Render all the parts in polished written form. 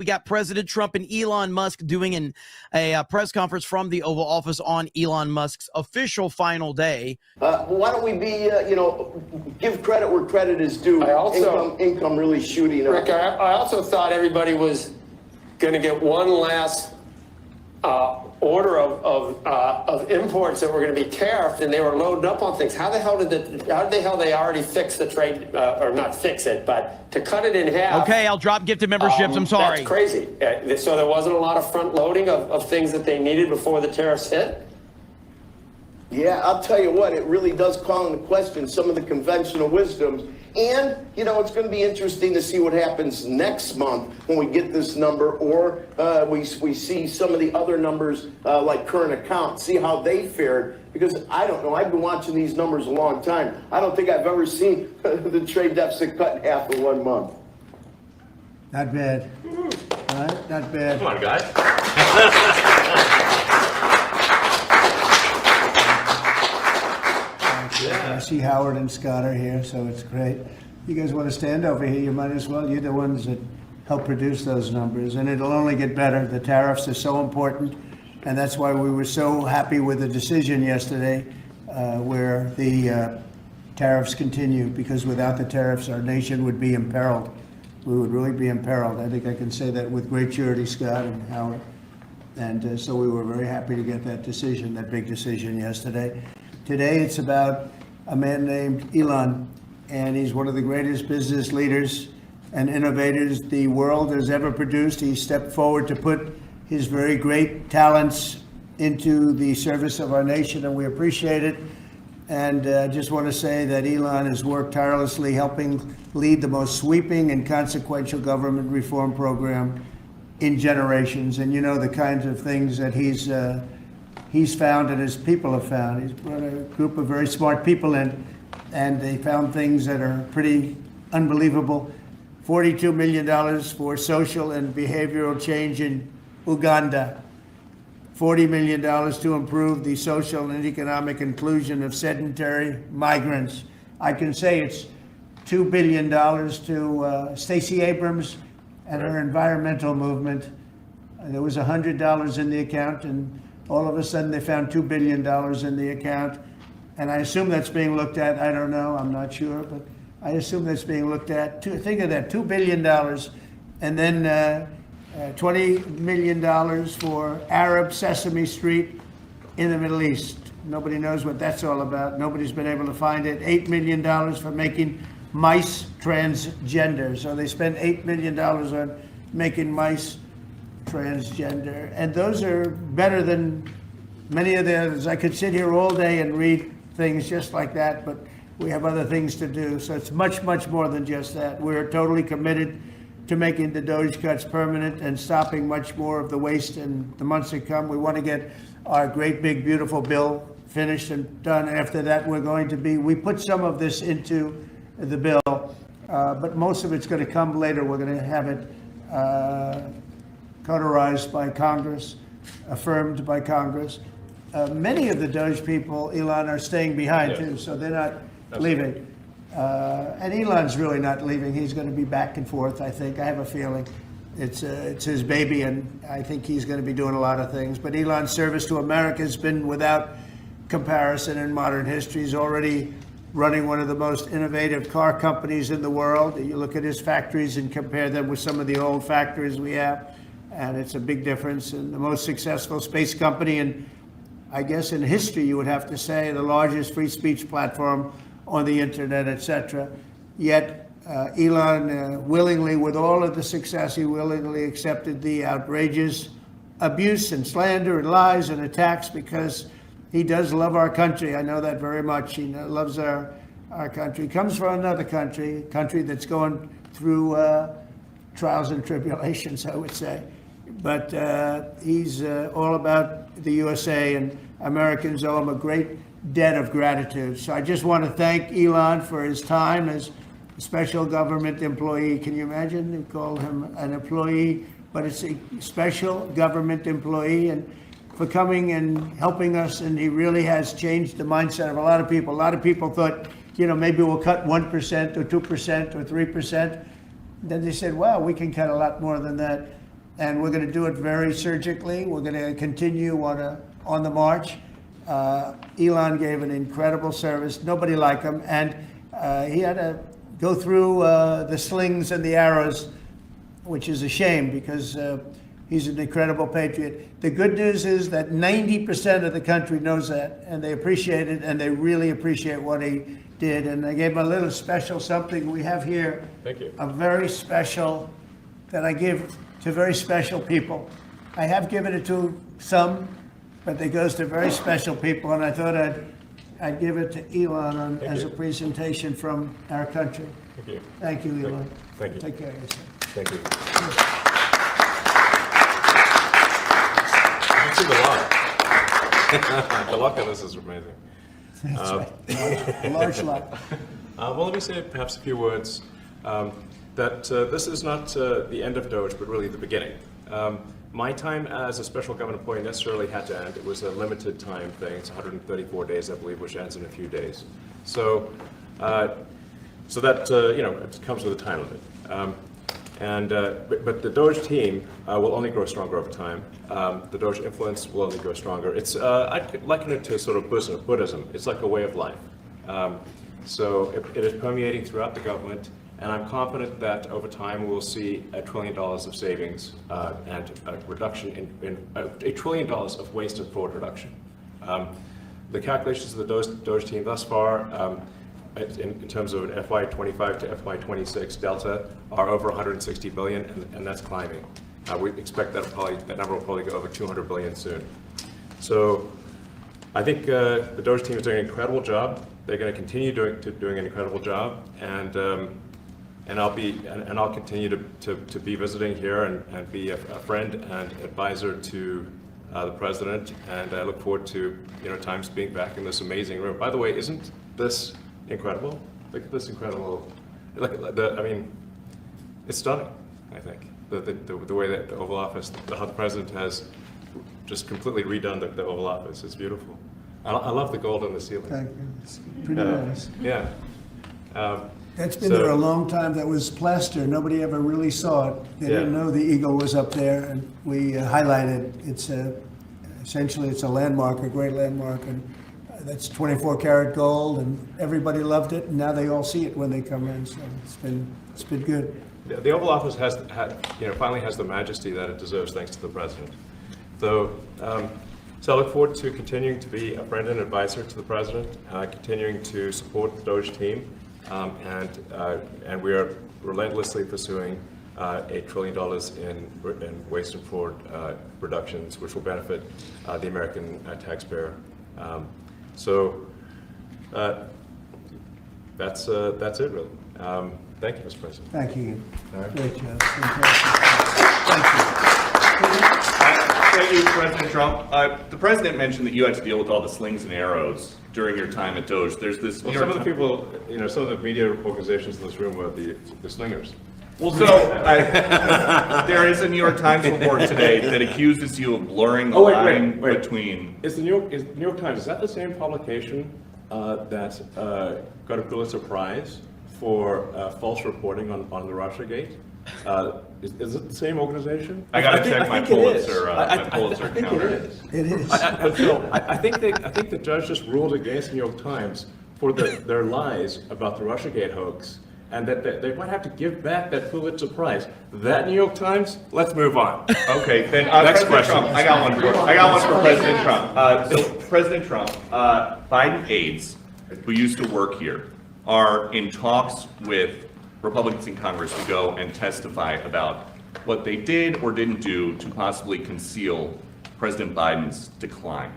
We got President Trump and Elon Musk doing a press conference from the Oval Office on Elon Musk's official final day. Why don't we be, give credit where credit is due. Income really shooting up. Rick, I also thought everybody was going to get one last order of imports that were going to be tariffed, and they were loading up on things. How the hell they already fix the trade, or not fix it, but to cut it in half? Okay, I'll drop gifted memberships. I'm sorry. That's crazy. So there wasn't a lot of front loading of things that they needed before the tariffs hit? Yeah, I'll tell you what, it really does call into question some of the conventional wisdoms. And, it's going to be interesting to see what happens next month when we get this number, or we see some of the other numbers like current accounts, see how they fared. Because I don't know, I've been watching these numbers a long time. I don't think I've ever seen the trade deficit cut in half in 1 month. Not bad. Right? Not bad. Come on, guys. I see Howard and Scott are here, so it's great. You guys want to stand over here? You might as well. You're the ones that help produce those numbers, and it'll only get better. The tariffs are so important, and that's why we were so happy with the decision yesterday where the tariffs continue, because without the tariffs, our nation would be imperiled. We would really be imperiled. I think I can say that with great surety, Scott and Howard. And so we were very happy to get that decision, that big decision yesterday. Today, it's about a man named Elon, and he's one of the greatest business leaders and innovators the world has ever produced. He stepped forward to put his very great talents into the service of our nation, and we appreciate it. And I just want to say that Elon has worked tirelessly helping lead the most sweeping and consequential government reform program in generations. And the kinds of things that he's found and his people have found. He's brought a group of very smart people in, and they found things that are pretty unbelievable. $42 million for social and behavioral change in Uganda. $40 million to improve the social and economic inclusion of sedentary migrants. I can say it's $2 billion to Stacey Abrams and her environmental movement. There was $100 in the account, and all of a sudden they found $2 billion in the account. And I assume that's being looked at. I don't know, I'm not sure, but I assume that's being looked at. Think of that, $2 billion. And then $20 million for Arab Sesame Street in the Middle East. Nobody knows what that's all about. Nobody's been able to find it. $8 million for making mice transgender. So they spent $8 million on making mice transgender. And those are better than many of the others. I could sit here all day and read things just like that, but we have other things to do. So it's much, much more than just that. We're totally committed to making the DOGE cuts permanent and stopping much more of the waste in the months to come. We want to get our great, big, beautiful bill finished and done. After that, we put some of this into the bill, but most of it's going to come later. We're going to have it cauterized by Congress, affirmed by Congress. Many of the DOGE people, Elon, are staying behind too, so they're not leaving. And Elon's really not leaving. He's going to be back and forth, I think. I have a feeling. It's his baby, and I think he's going to be doing a lot of things. But Elon's service to America has been without comparison in modern history. He's already running one of the most innovative car companies in the world. You look at his factories and compare them with some of the old factories we have, and it's a big difference. And the most successful space company, and I guess in history, you would have to say, the largest free speech platform on the internet, etc. Yet Elon willingly, with all of the success, he willingly accepted the outrageous abuse and slander and lies and attacks because he does love our country. I know that very much. He loves our country. He comes from another country, a country that's going through trials and tribulations, I would say. But he's all about the USA, and Americans owe him a great debt of gratitude. So I just want to thank Elon for his time as a special government employee. Can you imagine? They call him an employee, but it's a special government employee, and for coming and helping us. And he really has changed the mindset of a lot of people. A lot of people thought, maybe we'll cut 1% or 2% or 3%. Then they said, wow, we can cut a lot more than that. and we're going to do it very surgically. We're going to continue on the march. Elon gave an incredible service. Nobody like him, and he had to go through the slings and the arrows, which is a shame because he's an incredible patriot. The good news is that 90% of the country knows that, and they appreciate it, and they really appreciate what he did. And I gave him a little special something we have here. Thank you. A very special that I give to very special people. I have given it to some, but it goes to very special people, and I thought I'd give it to Elon as a presentation from our country. Thank you. Thank you, Elon. Thank you. Take care of yourself. Thank you. I've seen the luck. The luck of this is amazing. That's right. A large lot. Well, let me say perhaps a few words that this is not the end of DOGE, but really the beginning. My time as a special government employee necessarily had to end. It was a limited time thing. It's 134 days, I believe, which ends in a few days. So, so that it comes with a time limit. But the DOGE team will only grow stronger over time. The DOGE influence will only grow stronger. It's I'd liken it to sort of Buddhism. It's like a way of life. So it is permeating throughout the government, and I'm confident that over time we'll see $1 trillion of savings and a reduction in $1 trillion of waste and fraud reduction. The calculations of the DOGE team thus far, in terms of an FY25 to FY26 delta, are over 160 billion, and that's climbing. We expect that number will probably go over 200 billion soon. So I think the DOGE team is doing an incredible job. They're going to continue doing an incredible job, and I'll continue to be visiting here and be a friend and advisor to the president, and I look forward to times being back in this amazing room. By the way, isn't this incredible? Look at this incredible. It's stunning. I think the way that the Oval Office, how the president has just completely redone the Oval Office. It's beautiful. I love the gold on the ceiling. Thank you. It's pretty nice. Yeah. That's been there a long time. That was plaster. Nobody ever really saw it. They didn't know the eagle was up there, and we highlighted. It's essentially it's a landmark, a great landmark, and that's 24 karat gold, and everybody loved it. And now they all see it when they come in. So it's been good. The Oval Office finally has the majesty that it deserves, thanks to the president. So I look forward to continuing to be a friend and advisor to the president, continuing to support the DOGE team, and we are relentlessly pursuing $8 trillion in waste and fraud reductions, which will benefit the American taxpayer. So that's it, really. Thank you, Mr. President. Thank you. Right. Great job. Thank Thank you, President Trump. The president mentioned that you had to deal with all the slings and arrows during your time at DOGE. There's this. Well, some of the people, some of the media organizations in this room were the slingers. Well, so there is a New York Times report today that accuses you of blurring the line between. Is the New York Times, is that the same publication that got a Pulitzer Prize for false reporting on the Russiagate? Is it the same organization? I gotta check my Pulitzer counter. It is. I think the judge just ruled against New York Times for their lies about the Russiagate hoax, and that they might have to give back that Pulitzer Prize. That New York Times? Let's move on. Okay, then Next President question. Trump, I got one for President Trump. So President Trump, Biden aides who used to work here are in talks with Republicans in Congress to go and testify about what they did or didn't do to possibly conceal President Biden's decline.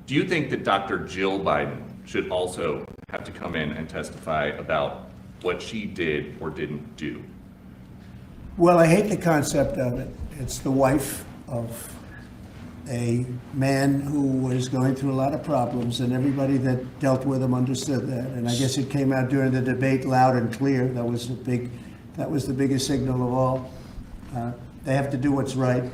Do you think that Dr. Jill Biden should also have to come in and testify about what she did or didn't do? Well, I hate the concept of it. It's the wife of a man who was going through a lot of problems, and everybody that dealt with him understood that. And I guess it came out during the debate loud and clear. That was the biggest signal of all. They have to do what's right.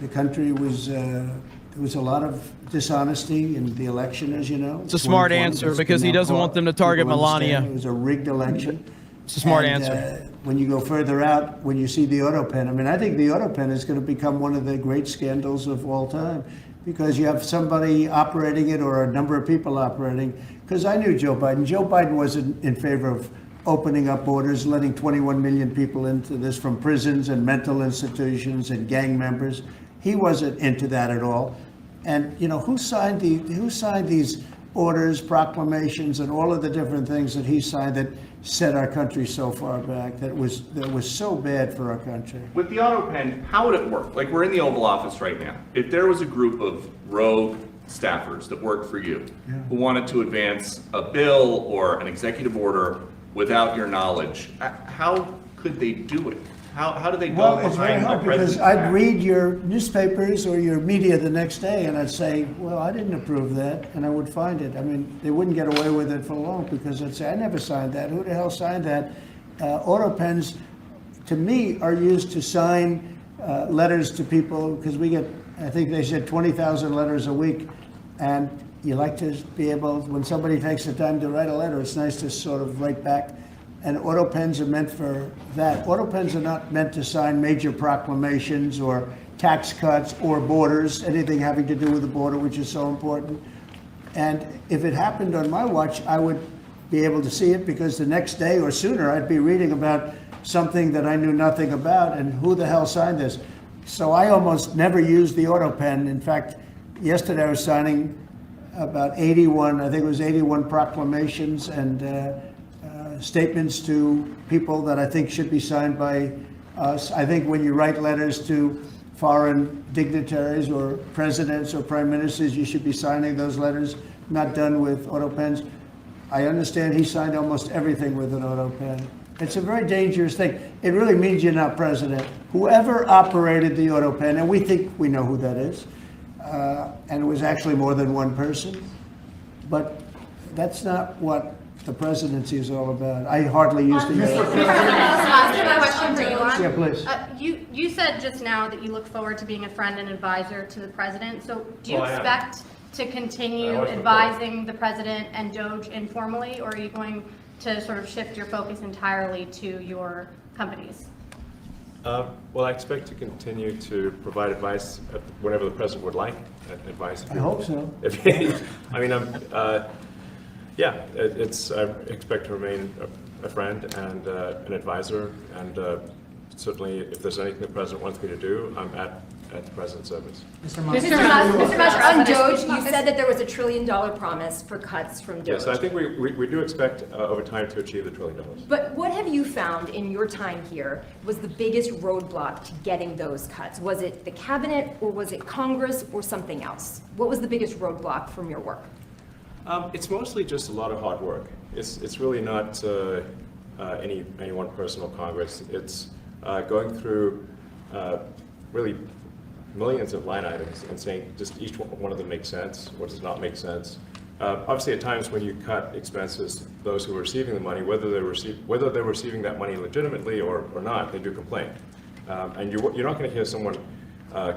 The country was there was a lot of dishonesty in the election, as you know. It's a smart answer because he doesn't want them to target Melania. It was a rigged election. It's a smart And, answer. When you go further out, when you see the auto pen, I mean, I think the auto pen is going to become one of the great scandals of all time, because you have somebody operating it or a number of people operating. Because I knew Joe Biden. Joe Biden wasn't in favor of opening up borders, letting 21 million people into this from prisons and mental institutions and gang members. He wasn't into that at all. And you know, who signed these orders, proclamations, and all of the different things that he signed that set our country so far back, that was so bad for our country? With the auto pen, how would it work? Like, we're in the Oval Office right now. If there was a group of rogue staffers that worked for you who wanted to advance a bill or an executive order without your knowledge, how could they do it? How do they go Well, it's very behind the hard, because president's I'd back? read your newspapers or your media the next day and I'd say, well, I didn't approve that, and I would find it. I mean, they wouldn't get away with it for long, because I'd say, I never signed that. Who the hell signed that? Auto pens, to me, are used to sign letters to people, because we get, I think they said 20,000 letters a week, and you like to be able, when somebody takes the time to write a letter, it's nice to sort of write back. And auto pens are meant for that. Auto pens are not meant to sign major proclamations or tax cuts or borders, anything having to do with the border, which is so important. And if it happened on my watch, I would be able to see it, because the next day or sooner I'd be reading about something that I knew nothing about, and who the hell signed this? So I almost never use the auto pen. In fact, yesterday I was signing about 81, I think it was 81 proclamations and statements to people that I think should be signed by us. I think when you write letters to foreign dignitaries or presidents or prime ministers, you should be signing those letters, not done with auto pens. I understand he signed almost everything with an auto pen. It's a very dangerous thing. It really means you're not president. Whoever operated the auto pen, and we think we know who that is, and it was actually more than one person, but that's not what the presidency is all about. I hardly used to use it. I have a question for you, Elon. Yeah, please. You said just now that you look forward to being a friend and advisor to the president. So do you Well, I am. expect to continue I always advising the president and DOGE informally, or are you going to sort of shift your focus entirely to your companies? Well, I expect to continue to provide advice whenever the president would like advice. I hope so. I mean, yeah, I expect to remain a friend and an advisor, and certainly if there's anything the president wants me to do, I'm at the president's service. Mr. Musk, on DOGE, you said that there was $1 trillion promise for cuts from DOGE. Yes, I think we do expect over time to achieve the $1 trillion. But what have you found in your time here was the biggest roadblock to getting those cuts? Was it the cabinet, or was it Congress, or something else? What was the biggest roadblock from your work? It's mostly just a lot of hard work. It's really not any one person or Congress. It's going through really millions of line items and saying just each one of them makes sense, what does not make sense. Obviously, at times when you cut expenses, those who are receiving the money, whether they're receiving that money legitimately or not, they do complain. And you're not going to hear someone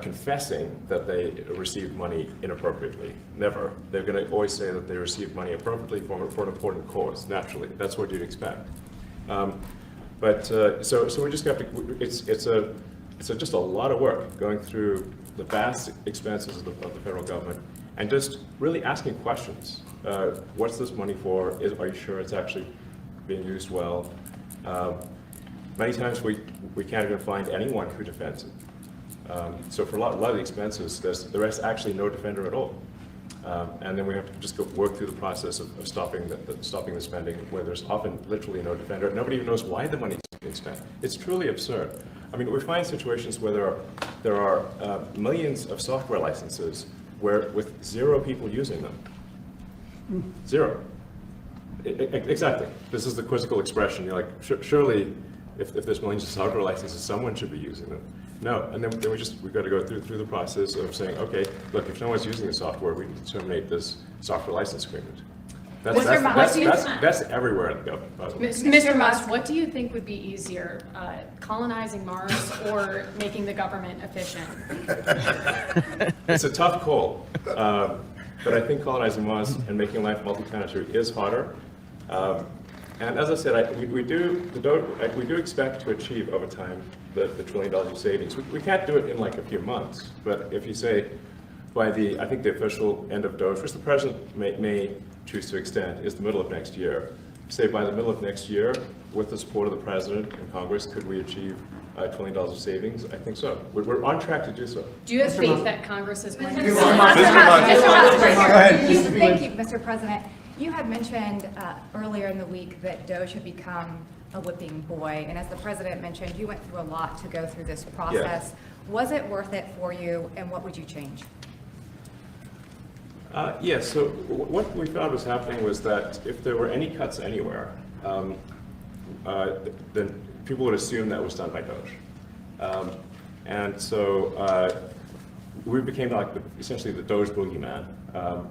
confessing that they received money inappropriately. Never. They're going to always say that they received money appropriately for an important cause. Naturally, that's what you'd expect. So we just have to. It's just a lot of work going through the vast expenses of the federal government and just really asking questions. What's this money for? Are you sure it's actually being used well? Many times we can't even find anyone who defends it. So for a lot of the expenses, there is actually no defender at all. And then we have to just work through the process of stopping the spending, where there's often literally no defender. Nobody even knows why the money is being spent. It's truly absurd. I mean, we find situations where there are millions of software licenses with 0 people using them. 0. Exactly. This is the quizzical expression. You're like, surely, if there's millions of software licenses, someone should be using them. No, and then we've got to go through the process of saying, okay, look, if no one's using the software, we can terminate this software license agreement. That's everywhere in the government. Mr. Musk, what do you think would be easier, colonizing Mars or making the government efficient? It's a tough call, but I think colonizing Mars and making life multi-planetary is harder. And as I said, we do expect to achieve over time the $1 trillion of savings. We can't do it in like a few months, but if you say by I think the official end of DOGE, which the president may choose to extend, is the middle of next year. Say by the middle of next year, with the support of the president and Congress, could we achieve $1 trillion of savings? I think so. We're on track to do so. Do you have faith that Congress is going to? Thank you, Mr. President. You had mentioned earlier in the week that DOGE had become a whipping boy, and as the president mentioned, you went through a lot to go through this process. Was it worth it for you, and what would you change? Yes, so what we found was happening was that if there were any cuts anywhere, then people would assume that was done by DOGE. And so we became like essentially the DOGE boogeyman,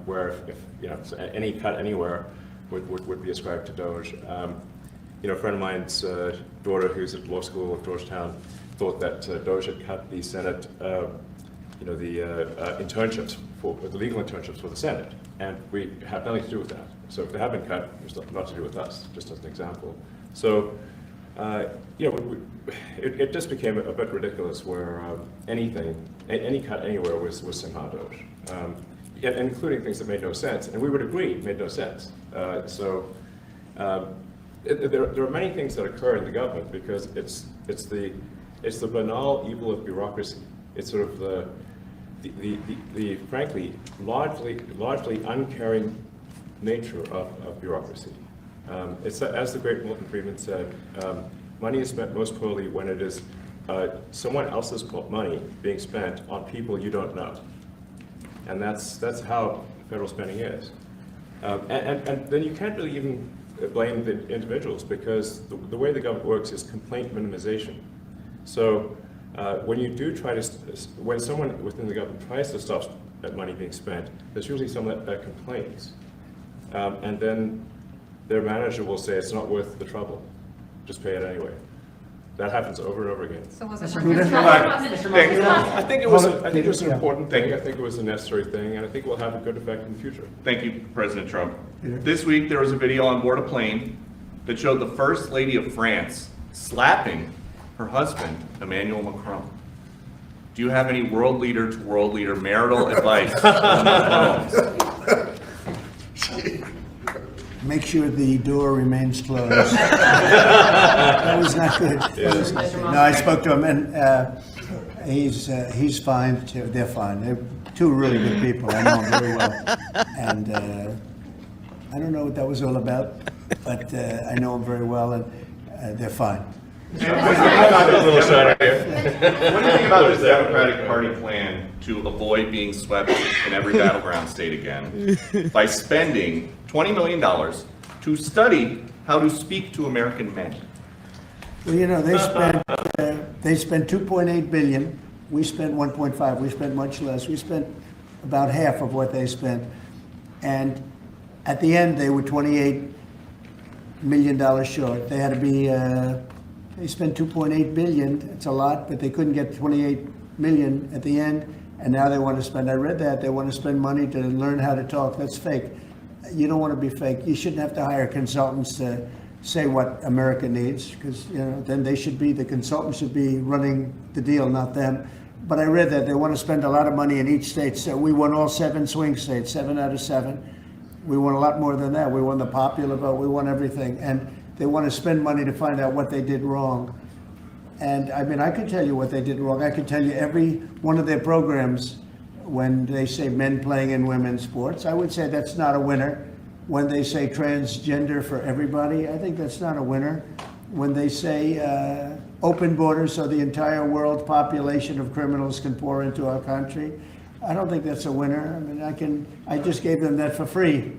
where if so any cut anywhere would be ascribed to DOGE. A friend of mine's daughter, who's at law school at Georgetown, thought that DOGE had cut the Senate, internships the legal internships for the Senate, and we have nothing to do with that. So if they have been cut, it's not to do with us, just as an example. So, it just became a bit ridiculous where any cut anywhere was somehow DOGE, including things that made no sense, and we would agree made no sense. There are many things that occur in the government because it's the banal evil of bureaucracy. It's sort of the frankly largely uncaring nature of bureaucracy. It's as the great Milton Friedman said, money is spent most poorly when it is someone else's money being spent on people you don't know, and that's how federal spending is. And then you can't really even blame the individuals because the way the government works is complaint minimization. So when you do when someone within the government tries to stop that money being spent, there's usually someone that complains. And then their manager will say it's not worth the trouble, just pay it anyway. That happens over and over again. So was it I think it was an important thing. I think it was a necessary thing, and I think it will have a good effect in the future. Thank you, President Trump. This week there was a video on board a plane that showed the First Lady of France slapping her husband, Emmanuel Macron. Do you have any world leader to world leader marital advice on the phones? Make sure the door remains closed. That was not good. No, I spoke to him, and he's fine too. They're fine. They're two really good people. I know them very well, and I don't know what that was all about, but I know them very well, and they're fine. What do you think about the Democratic Party plan to avoid being swept in every battleground state again by spending $20 million to study how to speak to American men? Well, they spent 2.8 billion. We spent 1.5. We spent much less. We spent about half of what they spent, and at the end they were $28 million short. They had to be. They spent 2.8 billion. It's a lot, but they couldn't get 28 million at the end, and now they want to spend. I read that they want to spend money to learn how to talk. That's fake. You don't want to be fake. You shouldn't have to hire consultants to say what America needs, because then the consultants should be running the deal, not them. But I read that they want to spend a lot of money in each state. So we won all 7 swing states, 7 out of 7. We won a lot more than that. We won the popular vote. We won everything, and they want to spend money to find out what they did wrong. And I mean, I could tell you what they did wrong. I could tell you every one of their programs. When they say men playing in women's sports, I would say that's not a winner. When they say transgender for everybody, I think that's not a winner. When they say open borders so the entire world population of criminals can pour into our country, I don't think that's a winner. I mean, I just gave them that for free,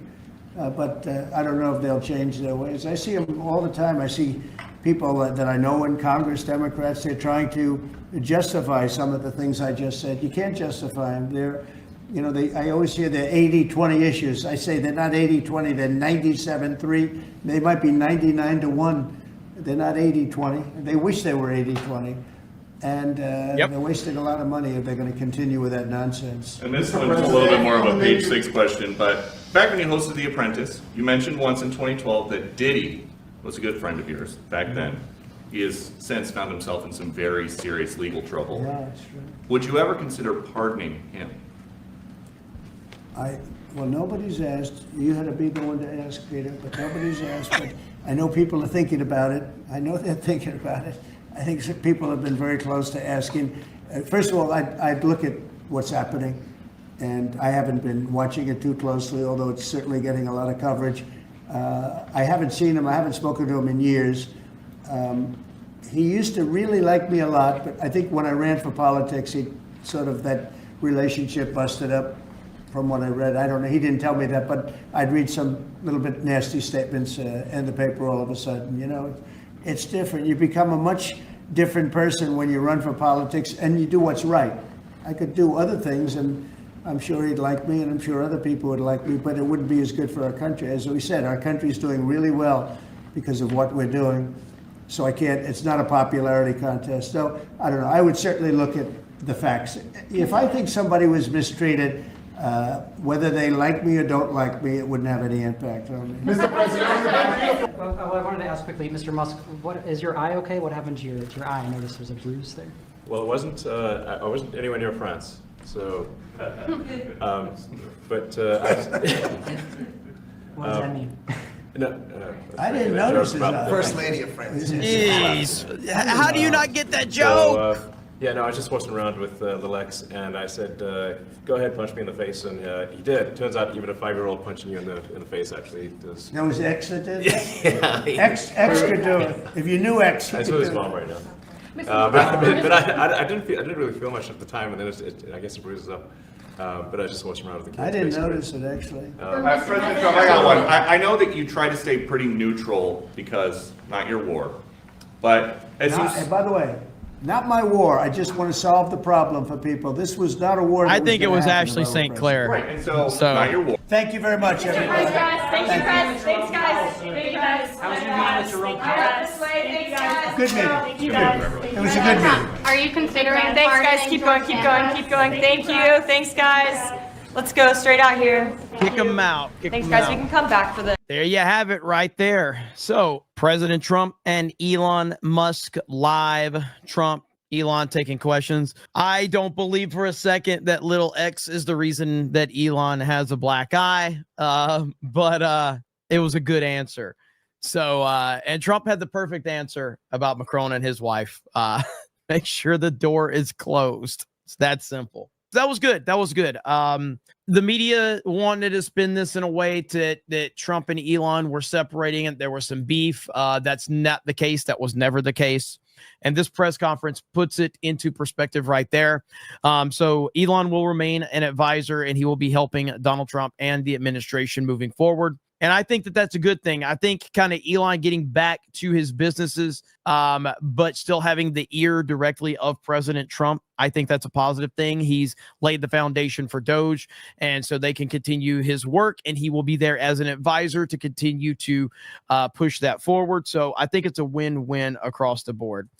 but I don't know if they'll change their ways. I see them all the time. I see people that I know in Congress, Democrats, they're trying to justify some of the things I just said. You can't justify them. I always hear they're 80-20 issues. I say they're not 80-20, they're 97-3. They might be 99-1. They're not 80-20. They wish they were 80-20. And they're wasting a lot of money if they're going to continue with that nonsense. And this one's a little bit more of a page 6 question, but back when you hosted The Apprentice, you mentioned once in 2012 that Diddy was a good friend of yours back then. He has since found himself in some very serious legal trouble. Yeah, that's true. Would you ever consider pardoning him? Well, nobody's asked. You had to be the one to ask, Peter, but nobody's asked. But I know people are thinking about it. I know they're thinking about it. I think some people have been very close to asking. First of all, I'd look at what's happening, and I haven't been watching it too closely, although it's certainly getting a lot of coverage. I haven't seen him. I haven't spoken to him in years. He used to really like me a lot, but I think when I ran for politics, he sort of, that relationship busted up from what I read. I don't know. He didn't tell me that, but I'd read some little bit nasty statements in the paper all of a sudden. You know, it's different. You become a much different person when you run for politics and you do what's right. I could do other things, and I'm sure he'd like me, and I'm sure other people would like me, but it wouldn't be as good for our country. As we said, our country's doing really well because of what we're doing. So I can't, it's not a popularity contest. So I don't know. I would certainly look at the facts. If I think somebody was mistreated, whether they like me or don't like me, it wouldn't have any impact on me. Mr. President, I wanted to ask quickly, Mr. Musk, what is your eye okay? What happened to your eye? I noticed there's a bruise there. Well, it wasn't. I wasn't anywhere near France, so. But I just, What does that mean? no, I didn't notice his eye. First Lady of France. Jeez. How do you not get that joke? So, yeah, no, I was just horsing around with Little X, and I said, "Go ahead, punch me in the face," and he did. It turns out even a 5-year-old punching you in the face actually does. That was X that did that? Yeah, X could do it. If you knew X, you I could saw do his it. mom right now. But I didn't really feel much at the time, and then I guess it bruises up. But I was just horsing around with the kids. I didn't basically. notice it, actually. President Trump, I got one. I know that you try to stay pretty neutral because not your war, but as you And by the way, not my war. I just want to solve the problem for people. This was not a war. I think it was actually St. Clair. right, and so So- not your war. Thank you very much, everybody. Thanks, guys. Thanks, guys. Thank you, guys. How was your meeting with Jerome Powell? Good meeting. It was a good meeting. Are you considering Thanks, guys. pardoning Keep going, keep going, keep going. Thank you. Thanks, guys. Let's go straight out here. Kick them out. Kick Thanks, 'em guys. out. We can come back for the. There you have it right there. So President Trump and Elon Musk live. Trump, Elon taking questions. I don't believe for a second that little X is the reason that Elon has a black eye. But it was a good answer. So, and Trump had the perfect answer about Macron and his wife. Make sure the door is closed. It's that simple. That was good. That was good. The media wanted to spin this in a way that Trump and Elon were separating and there was some beef. That's not the case. That was never the case. And this press conference puts it into perspective right there. So Elon will remain an advisor and he will be helping Donald Trump and the administration moving forward. And I think that that's a good thing. I think kind of Elon getting back to his businesses, but still having the ear directly of President Trump. I think that's a positive thing. He's laid the foundation for DOGE, and so they can continue his work, and he will be there as an advisor to continue to push that forward. So I think it's a win-win across the board.